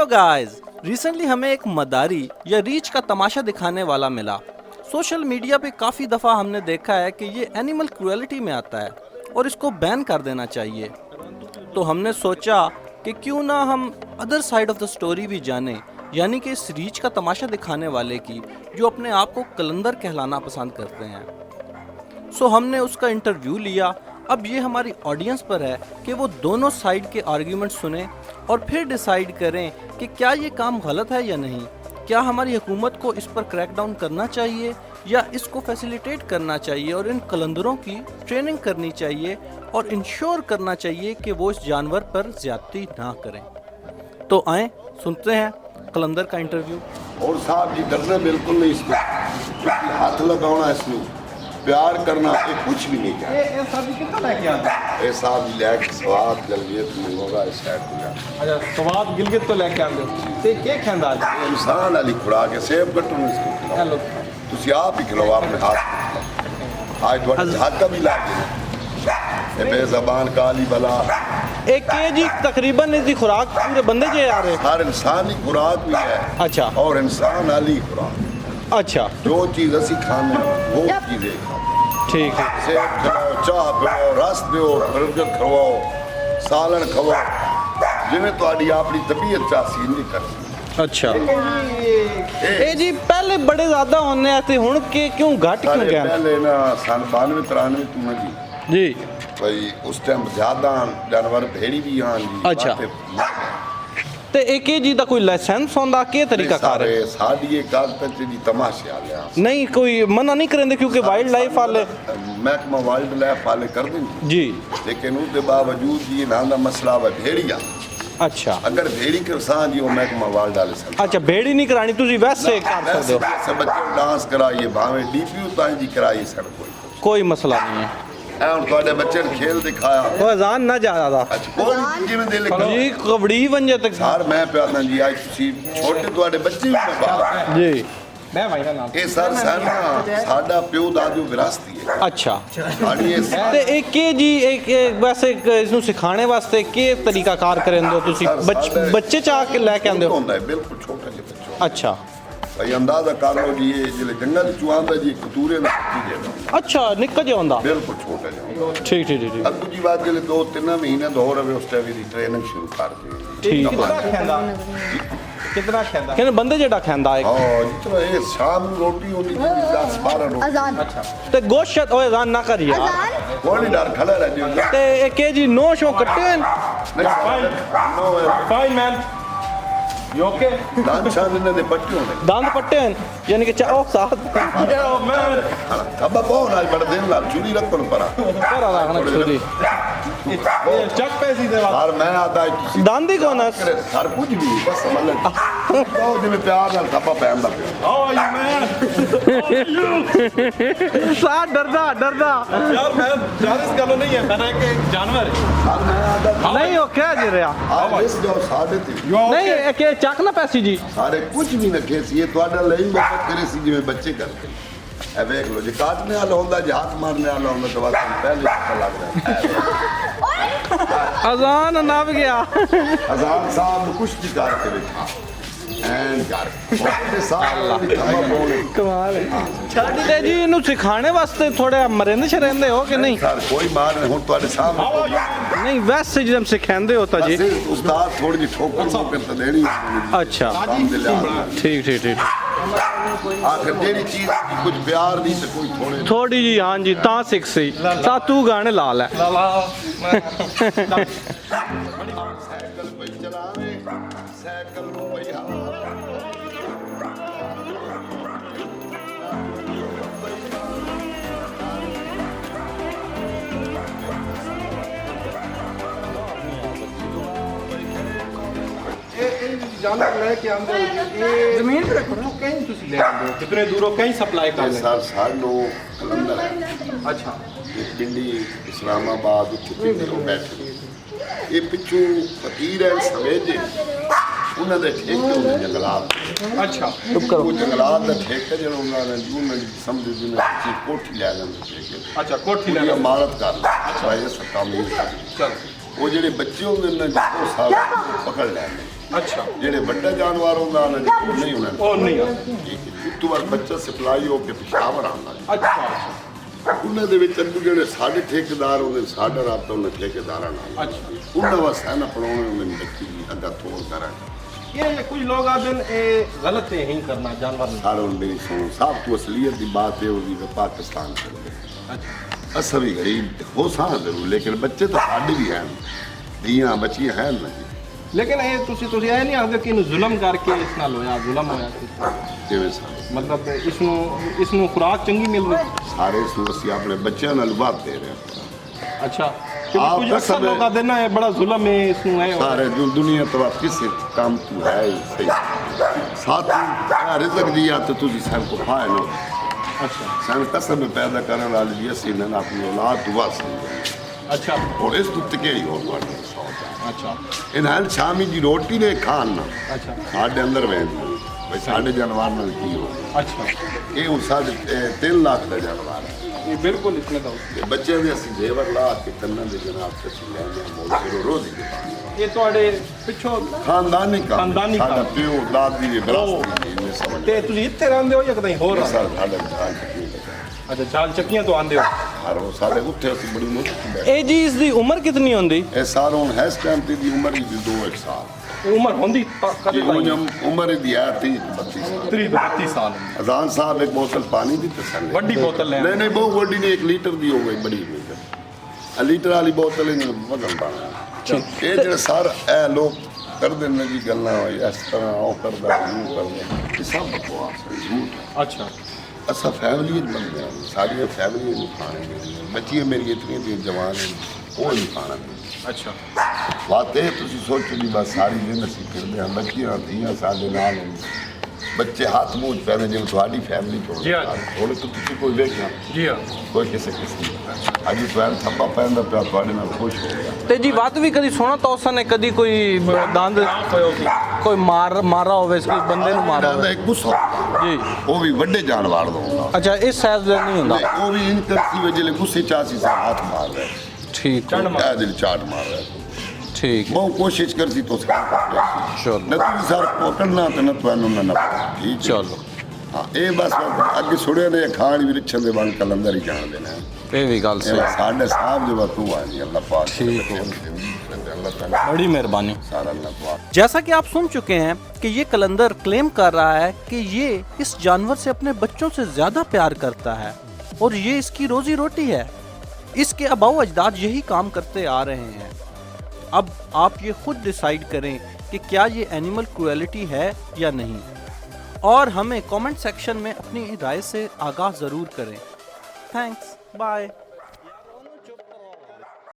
Hello guys, recently हमें एक मदारी या रीछ का तमाशा दिखाने वाला मिला। सोशल मीडिया पे काफ़ी दफ़ा हमने देखा है कि ये एनिमल क्रूएलिटी में आता है और इसको बैन कर देना चाहिए। तो हमने सोचा कि क्यों ना हम other side of the story भी जानें, यानी कि इस रीछ का तमाशा दिखाने वाले की जो अपने आप को कलंदर कहलाना पसंद करते हैं। सो हमने उसका इंटरव्यू लिया। अब ये हमारी ऑडियंस पर है कि वो दोनों साइड के आर्ग्यूमेंट सुने और फिर डिसाइड करें कि क्या ये काम गलत है या नहीं। क्या हमारी हुकूमत को इस पर क्रैकडाउन करना चाहिए या इसको फैसिलिटेट करना चाहिए और इन कलंदरों की ट्रेनिंग करनी चाहिए और इंश्योर करना चाहिए कि वो इस जानवर पर ज्यादती ना करें। तो आएँ सुनते हैं कलंदर का इंटरव्यू। और साहब जी डरना बिल्कुल नहीं, इसको हाथ लगाना, इसमें प्यार करना, ये कुछ भी नहीं क्या। ਇਹ ਸਬਜ਼ੀ ਕਿੱਥੋਂ ਲੈ ਕੇ ਆਉਂਦੇ? ये साहब जी लैक स्वाद जल्दियत मंगोगा इस साइड को ਅੱਛਾ ਸਵਾਦ ਗਿਲਗਿਤ ਤੋਂ ਲੈ ਕੇ ਆਉਂਦੇ ਹੋ ਤੇ ਕੀ ਖਾਂਦਾ ਅੱਜ? इंसान वाली खुराक है, सेब कट्टू इसको खिलाओ। हेलो तुसी आप ही खिलाओ अपने हाथ। आज थोड़े हाथ का भी लाग ये बेज़बान काली बला। एक केजी तकरीबन इसकी खुराक पूरे बंदे जे आ रहे। हर इंसान की खुराक भी है अच्छा और इंसान वाली खुराक। अच्छा जो चीज़ असी खाने वो चीज़ें ठीक है। सेब खिलाओ, चाह पिओ, रस पिओ, बर्गर खवाओ, सालन खवाओ, जिमें तुहाडी अपनी तबीयत चासी नहीं कर। अच्छा ਇਹ ਜੀ ਪਹਿਲੇ ਬੜੇ ਜ਼ਿਆਦਾ ਹੁੰਨੇ ਆ ਤੇ ਹੁਣ ਕਿ ਕਿਉਂ ਘਟ ਕਿਉਂ सारे ਗਿਆ? पहले ना सन 92 93 में जी जी भाई उस टाइम ज्यादा जानवर भेड़ी भी हाँ जी। अच्छा। बातें ਤੇ ਇੱਕ ਇਹ ਜੀ ਦਾ ਕੋਈ ਲਾਇਸੈਂਸ ਹੁੰਦਾ ਕੀ ਤਰੀਕਾ ਕਾਰ ਹੈ? सारे साड़ी कागज जी तमाशे वाले हैं। ਨਹੀਂ ਕੋਈ ਮਨਾ ਨਹੀਂ ਕਰਿੰਦੇ ਕਿਉਂਕਿ ਵਾਈਲਡ ਲਾਈਫ ਵਾਲੇ महकमा वाइल्ड लाइफ वाले कर देंगे जी। लेकिन उसके बावजूद जी ना का मसला वा भेड़िया। अच्छा अगर भेड़ी के साथ जी वो महकमा वाइल्ड वाले सन अच्छा बेड़ी नहीं करानी तुझी वैसे कर सकते हो, सब बच्चे डांस कराइए भावे डीपीयू ताई जी कराइए सर कोई मसला नहीं है। ऐ हुन तुहाडे बच्चे ने खेल दिखाया। वो अजान ना जा रहा अच्छा कोई जिवें दिल करो जी कबड्डी बन जाए तक सर मैं प्यादा जी आज तुसी छोटे तुहाडे बच्चे भी मैं बाहर जी। ਮੈਂ ਭਾਈ ਦਾ ਨਾਮ ਇਹ ਸਰ ਸਾਡਾ ਪਿਓ ਦਾਦੂ ਵਿਰਾਸਤੀ ਹੈ। अच्छा ਸਾਡੀ ਇਹ ਤੇ ਇੱਕ ਇਹ ਜੀ ਇੱਕ ਵੈਸੇ ਇਸ ਨੂੰ ਸਿਖਾਉਣੇ ਵਾਸਤੇ ਕੀ ਤਰੀਕਾ ਕਾਰ ਕਰਿੰਦੇ ਹੋ ਤੁਸੀਂ? ਬੱਚੇ ਚਾਹ ਕੇ ਲੈ ਕੇ ਆਉਂਦੇ ਹੋ? ਹੁੰਦਾ ਹੈ ਬਿਲਕੁਲ ਛੋਟਾ ਜਿਹਾ ਬੱਚਾ। अच्छा ਭਾਈ ਅੰਦਾਜ਼ਾ ਕਰ ਲਓ ਜੀ ਇਹ ਜਿਹੜੇ ਜੰਗਲ ਚ ਆਉਂਦਾ ਜੀ ਕਤੂਰੇ ਦਾ ਜਿਹੜਾ अच्छा ਨਿੱਕਾ ਜਿਹਾ ਹੁੰਦਾ। ਬਿਲਕੁਲ ਛੋਟਾ ਜਿਹਾ। ਠੀਕ ਠੀਕ ਠੀਕ ਅੱਗੂ ਜੀ ਬਾਅਦ ਜਿਹੜੇ 2-3 ਮਹੀਨੇ ਦਾ ਹੋ ਰਵੇ ਉਸ ਟਾਈਮ ਦੀ ਟ੍ਰੇਨਿੰਗ ਸ਼ੁਰੂ ਕਰ ਦੇ। ਠੀਕ ਕਿੰਨਾ ਖਾਂਦਾ? ਕਿੰਨਾ ਖਾਂਦਾ? ਕਹਿੰਦੇ ਬੰਦੇ ਜਿਹੜਾ ਖਾਂਦਾ ਹੈ ਹਾਂ ਜਿਤਨਾ ਇਹ ਸ਼ਾਮ ਨੂੰ ਰੋਟੀ ਹੁੰਦੀ ਜੀ 10-12 ਰੋਟੀ। अजान ਤੇ ਗੋਸ਼ਤ ਓਏ ਅਜ਼ਾਨ ਨਾ ਕਰੀ ਯਾਰ। अजान ਕੋਈ ਨਹੀਂ ਡਰ ਖੜਾ ਰਹਿ ਜੀ। ਤੇ ਇੱਕ ਇਹ ਜੀ ਨੋ ਸ਼ੋ ਕੱਟੇ ਹੋਏ ਨੇ। Fine man you okay? ਦਾਨ ਸ਼ਾਨ ਦੇ ਪੱਟੇ ਹੋਣੇ। ਦੰਦ ਪੱਟੇ ਹੋਏ ਨੇ ਯਾਨੀ ਕਿ ਚਾਹ ਸਾਥ ਯੋ ਮੈਨ ਖੱਬਾ ਪਾਉ ਨਾਲ ਬੜ ਦੇਣ ਨਾਲ ਚੂੜੀ ਰੱਖਣ ਪਰਾ। ਘਰ ਰੱਖਣਾ ਛੁਰੀ ਇਹ ਚੱਕ ਪੈਸੀ ਦੇ ਬਾਅਦ ਸਰ ਮੈਂ ਆਦਾ ਤੁਸੀਂ ਦੰਦ ਹੀ ਕੋਨਾ ਸਰ ਕੁਝ ਵੀ ਨਹੀਂ, ਬਸ ਮਤਲਬ ਬਹੁਤ ਜਿਵੇਂ ਪਿਆਰ ਨਾਲ ਥੱਪਾ ਪੈਂਦਾ ਪਿਆ। How are you man? ਸਾਹ ਡਰਦਾ ਯਾਰ ਮੈਂ ਜਾਰਿਸ ਗੱਲ ਨਹੀਂ ਹੈ, ਮੈਂ ਇੱਕ ਜਾਨਵਰ ਹੈ। ਸਰ ਮੈਂ ਆਦਾ ਨਹੀਂ ਉਹ ਕਹਿ ਜੀ ਰਿਹਾ ਆ ਇਸ ਜੋ ਸਾਡੇ ਤੇ ਨਹੀਂ ਇਹ ਕਿ ਚੱਕ ਨਾ ਪੈਸੀ ਜੀ। ਸਾਰੇ ਕੁਝ ਵੀ ਨਖੇ ਸੀ ਇਹ ਤੁਹਾਡਾ ਲਈ ਮਦਦ ਕਰੇ ਸੀ ਜਿਵੇਂ ਬੱਚੇ ਕਰਦੇ। ਇਹ ਵੇਖ ਲਓ ਜੇ ਕਾਟਨੇ ਵਾਲਾ ਹੁੰਦਾ ਜੇ ਹੱਥ ਮਾਰਨੇ ਵਾਲਾ ਹੁੰਦਾ ਤਾਂ ਬਾਤ ਪਹਿਲੇ ਪਤਾ ਲੱਗਦਾ। ਅਜ਼ਾਨ ਨਵ ਗਿਆ। ਅਜ਼ਾਨ ਸਾਹਿਬ ਨੂੰ ਕੁਛ ਨਹੀਂ ਕਰਕੇ ਵੇਖਾ ਐਨ ਕਰ ਤੇ ਸਾਲ ਦੀ ਖੰਭਾ ਪਾਉਣੇ। ਕਮਾਲ ਹੈ। ਛੱਡ ਤੇ ਜੀ ਇਹਨੂੰ ਸਿਖਾਣੇ ਵਾਸਤੇ ਥੋੜੇ ਮਰਿੰਦ ਸ਼ਰਿੰਦੇ ਹੋ ਕਿ ਨਹੀਂ? ਸਰ ਕੋਈ ਮਾਰ ਨਹੀਂ ਹੁਣ ਤੁਹਾਡੇ ਸਾਹਮਣੇ ਨਹੀਂ ਵੈਸੇ ਜਦੋਂ ਸਿਖਾਉਂਦੇ ਹੋ ਤਾਂ ਜੀ। ਅਸੀਂ ਉਸਤਾਦ ਥੋੜੀ ਜਿਹੀ ਠੋਕਰ ਤਾਂ ਦੇਣੀ ਅੱਛਾ ਠੀਕ ਠੀਕ ਠੀਕ। ਆਖਰ ਜਿਹੜੀ ਚੀਜ਼ ਦੀ ਕੁਝ ਪਿਆਰ ਦੀ ਤੇ ਕੋਈ ਥੋੜੇ ਥੋੜੀ ਜੀ ਹਾਂ ਜੀ ਤਾਂ ਸਿੱਖ ਸਹੀ ਤਾਂ ਤੂੰ ਗਾਣੇ ਲਾ ਲੈ। ਸਾਈਕਲ ਪਈ ਚਲਾਵੇ ਸਾਈਕਲ ਨੂੰ ਪਈ ਹਵਾ। ਜਾਨਵਰ ਲੈ ਕੇ ਆਉਂਦੇ ਹੋ ਇਹ ਜ਼ਮੀਨ ਤੇ ਰੱਖੋ ਨਾ, ਕहीं ਤੁਸੀਂ ਲੈ ਆਉਂਦੇ ਹੋ ਕਿਤਨੇ ਦੂਰੋਂ ਕहीं ਸਪਲਾਈ ਕਰ ਇਹ ਲੈ। ਸਰ ਸਾਨੂੰ ਕਲੰਦਰ ਹੈ ਅੱਛਾ ਇੱਕ ਪਿੰਡੀ ਇਸਲਾਮਾਬਾਦ ਉੱਥੇ ਪਿੰਡ ਤੋਂ ਬੈਠੇ ਇਹ ਪਿੱਛੋਂ ਫਕੀਰ ਹੈ ਸਮੇਜੇ ਉਹਨਾਂ ਦੇ ਠੇਕੇ ਹੁੰਦੇ ਜੰਗਲਾਤ। ਅੱਛਾ ਉਹ ਜੰਗਲਾਤ ਦਾ ਠੇਕਾ ਜਿਹੜਾ ਉਹਨਾਂ ਨੇ ਉਹਨਾਂ ਦੀ ਸਮਝ ਜਿਹਨੇ ਕੋਠੀ ਲੈ ਲੈਂਦੇ ਠੇਕੇ ਅੱਛਾ ਕੋਠੀ ਲੈ ਉਹਦੀ ਲਓ। ਇਮਾਰਤ ਕਰ ਲੈ ਅੱਛਾ ਇਹ ਸੱਤਾ ਮੀਲ ਚਲ ਉਹ ਜਿਹੜੇ ਬੱਚੇ ਹੁੰਦੇ ਨੇ ਉਹ ਸਾਰੇ ਪਕੜ ਲੈਂਦੇ अच्छा ਜਿਹੜੇ ਵੱਡਾ ਜਾਨਵਰ ਹੁੰਦਾ ਉਹਨਾਂ ਦੇ ਕੋਲ ਨਹੀਂ ਹੋਣਾ ਉਹ ਨਹੀਂ ਆ ਉਸ ਤੋਂ ਬਾਅਦ ਬੱਚਾ ਸਪਲਾਈ ਹੋ ਕੇ ਪਿਸ਼ਾਵਰ ਆਉਂਦਾ ਜੀ। ਅੱਛਾ ਉਹਨਾਂ ਦੇ ਵਿੱਚ ਅੱਗੋਂ ਜਿਹੜੇ ਸਾਡੇ ਠੇਕੇਦਾਰ ਹੁੰਦੇ ਸਾਡਾ ਰਾਬਤਾ ਉਹਨਾਂ ਠੇਕੇਦਾਰਾਂ ਨਾਲ ਅੱਛਾ ਉਹਨਾਂ ਵਾਸਤੇ ਨਾ ਪੜਾਉਣੇ ਉਹਨਾਂ ਨੂੰ ਬੱਚੀ ਅੱਗਾ ਤੋੜ ਕਰਾਂ ये कुछ लोग आते हैं गलत है यही करना जानवर नहीं। सारे उन मेरी सुनो साहब तो असलियत की बात है होगी तो पाकिस्तान कर अच्छा असा भी गरीब हो सा जरूर लेकिन बच्चे तो साढ़े भी हैं धियां बच्चियां हैं ना जी लेकिन ये ਤੁਸੀਂ ਇਹ ਨਹੀਂ ਆਖਦੇ ਕਿ ਇਹਨੂੰ ਜ਼ੁਲਮ ਕਰਕੇ ਇਸ ਨਾਲ ਹੋਇਆ ਜ਼ੁਲਮ ਹੋਇਆ ਜਿਵੇਂ ਸਾਰੇ ਮਤਲਬ ਇਸ ਨੂੰ ਖੁਰਾਕ ਚੰਗੀ ਮਿਲ ਰਹੀ ਸਾਰੇ ਸੂ ਅਸੀਂ ਆਪਣੇ ਬੱਚਿਆਂ ਨਾਲ ਵਾਦ ਦੇ ਰਹੇ ਹਾਂ ਅੱਛਾ आप ਕੁਝ ਅਕਸਰ कसम है। ਲੋਕਾਂ ਦੇ ਨਾ ਇਹ ਬੜਾ ਜ਼ੁਲਮ ਹੈ ਇਸ ਨੂੰ ਇਹ सारे जो दुनिया तो किसी काम की है ही सही साथ ही रिजक दिया तो तुझी सन को पाए ना ਅੱਛਾ सन कसम पैदा करने वाली जी ਅਸੀਂ ਨਾ ਆਪਣੀ ਔਲਾਦ ਦੁਆ ਸੀ ਅੱਛਾ और इस दुੱਤ ਕੇ ਹੀ ਹੋਰ ਵਾਰ ਸੌਦਾ ਅੱਛਾ ਇਹਨਾਂ ਸ਼ਾਮੀ ਦੀ ਰੋਟੀ ਨੇ ਖਾਣ ਨਾ ਅੱਛਾ ਸਾਡੇ ਅੰਦਰ ਵੈਂਦੀ ਬਈ ਸਾਡੇ ਜਾਨਵਰ ਨਾਲ ਕੀ ਹੋ ਅੱਛਾ ਇਹ ਹੁਣ ਸਾਡੇ 3 ਲੱਖ ਦਾ ਜਾਨਵਰ ਹੈ ਇਹ ਬਿਲਕੁਲ ਇਸਨੇ ਦਾ ਤੇ ਬੱਚਿਆਂ ਦੇ ਅਸੀਂ ਜੇਵਰ ਲਾ ਕੇ ਕੰਨਾਂ ਦੇ ਜਨਾਬ ਤੇ ਅਸੀਂ ਲੈਂਦੇ ਹਾਂ ਮੋਲ ਰੋਜ਼ ਦੀ ਇਹ ਤੁਹਾਡੇ ਪਿੱਛੋਂ ਖਾਨਦਾਨੀ ਕੰਮ ਖਾਨਦਾਨੀ ਸਾਡਾ ਕੰਮ। ਪਿਓ ਦਾਦੀ ਦੀ ਵਿਰਾਸਤ ਦੀ ਸਮਝ ਤੇ ਤੁਸੀਂ ਇੱਥੇ ਰਹਿੰਦੇ ਹੋ ਜਾਂ ਕਦੇ ਹੋਰ ਰਹਿੰਦੇ ਸਾਡਾ ਸਾਡਾ ਖਾਨ ਚੱਕੀ ਹੋ? ਅੱਛਾ ਚਾਲ ਚੱਕੀਆਂ ਤੋਂ ਆਉਂਦੇ ਹੋ ਹਰ ਉਹ ਸਾਡੇ ਉੱਥੇ ਅਸੀਂ ਬੜੀ ਮੁਸ਼ਕਿਲ ਹੈ ਇਹ ਜੀ ਇਸ ਦੀ ਉਮਰ ਕਿੰਨੀ ਹੁੰਦੀ ਇਹ ਸਾਲ ਹੁਣ ਹੈ ਇਸ ਟਾਈਮ ਤੇ ਦੀ ਉਮਰ ਹੀ 2 ਸਾਲ ਉਮਰ ਹੁੰਦੀ ਕਦੇ ਇਹ ਉਹ ਉਮਰ ਦੀ ਹੈ 30 32 ਸਾਲ 30 ਤੋਂ 32 ਸਾਲ ਅਜ਼ਾਨ ਸਾਹਿਬ ਇੱਕ ਬੋਤਲ ਪਾਣੀ ਦੀ ਤਸੱਲੀ ਵੱਡੀ ਬੋਤਲ ਲੈ ਨਹੀਂ ਨਹੀਂ ਬਹੁਤ ਵੱਡੀ ਨਹੀਂ 1 ਲੀਟਰ ਦੀ ਹੋ ਗਈ ਬੜੀ ਲੀਟਰ ਆ ਲੀਟਰ ਵਾਲੀ ਬੋਤਲ ਇਹਨਾਂ ਨੂੰ ਬਦਲ ਪਾਣਾ ਇਹ ਜਿਹੜੇ ਸਾਰ ਇਹ ਲੋਕ ਕਰਦੇ ਨੇ ਜੀ ਗੱਲਾਂ ਹੋਈ ਇਸ ਤਰ੍ਹਾਂ ਉਹ ਕਰਦਾ ਉਹ ਕਰਦਾ ਇਹ ਸਭ ਬਕਵਾਸ ਹੈ ਝੂਠ ਹੈ। ਅੱਛਾ ਅਸਾਂ ਫੈਮਿਲੀ ਬੰਦੇ ਹਾਂ ਸਾਡੀਆਂ ਫੈਮਿਲੀ ਨੂੰ ਖਾਣੇ ਮਿਲਦੀਆਂ ਬੱਚੀਆਂ ਮੇਰੀਆਂ ਇਤਨੀਆਂ ਦੀਆਂ ਜਵਾਨ ਨੇ ਉਹ ਨਹੀਂ ਖਾਣਾ ਅੱਛਾ ਬਾਤ ਇਹ ਤੁਸੀਂ ਸੋਚੋ ਜੀ ਬਸ ਸਾਰੀ ਦਿਨ ਅਸੀਂ ਫਿਰਦੇ ਹਾਂ ਬੱਚੀਆਂ ਧੀਆਂ ਸਾਡੇ ਨਾਲ ਨੇ ਬੱਚੇ ਹੱਥ ਮੂੰਹ 'ਚ ਪੈਂਦੇ ਜਿਵੇਂ ਤੁਹਾਡੀ ਫੈਮਿਲੀ ਜੀ ਹਾਂ। ਹੁਣ ਤੁਸੀਂ ਕੋਈ ਵੇਖਿਆ ਜੀ ਹਾਂ ਕੋਈ ਕਿਸੇ ਕਿਸਮ ਅੱਜ ਤੁਹਾਨੂੰ ਥੱਪਾ ਪੈਂਦਾ ਪਿਆ ਤੁਹਾਡੇ ਨਾਲ ਖੁਸ਼ ਹੋ ਗਿਆ ਤੇ ਜੀ ਬਾਤ ਵੀ ਕਦੀ ਸੁਣਾ ਤਾਂ ਉਸ ਨੇ ਕਦੀ ਕੋਈ ਦੰਦ ਕੋਈ ਮਾਰਾ ਹੋਵੇ ਕੋਈ ਬੰਦੇ ਨੂੰ ਮਾਰਾ ਦਾ ਹੋਵੇ ਇੱਕ ਗੁੱਸਾ ਜੀ ਉਹ ਵੀ ਵੱਡੇ ਜਾਨਵਰ ਦਾ ਹੁੰਦਾ ਅੱਛਾ ਇਸ ਸਾਈਜ਼ ਦਾ ਨਹੀਂ ਹੁੰਦਾ ਉਹ ਵੀ ਇਨ ਕਰਤੀ ਵਜੇ ਗੁੱਸੇ ਚਾਸੀ ਸਾ ਹੱਥ ਮਾਰ ਰਿਹਾ ਠੀਕ ਇਹ ਦਿਲ ਚਾਟ ਮਾਰ ਰਿਹਾ ਠੀਕ ਬਹੁਤ ਕੋਸ਼ਿਸ਼ ਕਰਦੀ तो ਚਲੋ न तुझी सर पकड़ना तो न तुहानू न ठीक है। ਚਲੋ हाँ ये बस अगे सुड़े ने खान भी रिछन दे बन कलंदर ही जान देना ਇਹ ਵੀ ਗੱਲ ਸਹੀ साढ़े साहब जो तू आ जी अल्लाह पाक ठीक है। अल्लाह ताला बड़ी मेहरबानी सारा अल्लाह पाक जैसा कि आप सुन चुके हैं कि ये कलंदर क्लेम कर रहा है कि ये इस जानवर से अपने बच्चों से ज़्यादा प्यार करता है और ये इसकी रोजी रोटी है। इसके अबाऊ अजदाद यही काम करते आ रहे हैं। अब आप ये खुद डिसाइड करें कि क्या ये एनिमल क्रूएलिटी है या नहीं, और हमें कमेंट सेक्शन में अपनी राय से आगाह ज़रूर करें। Thanks, bye.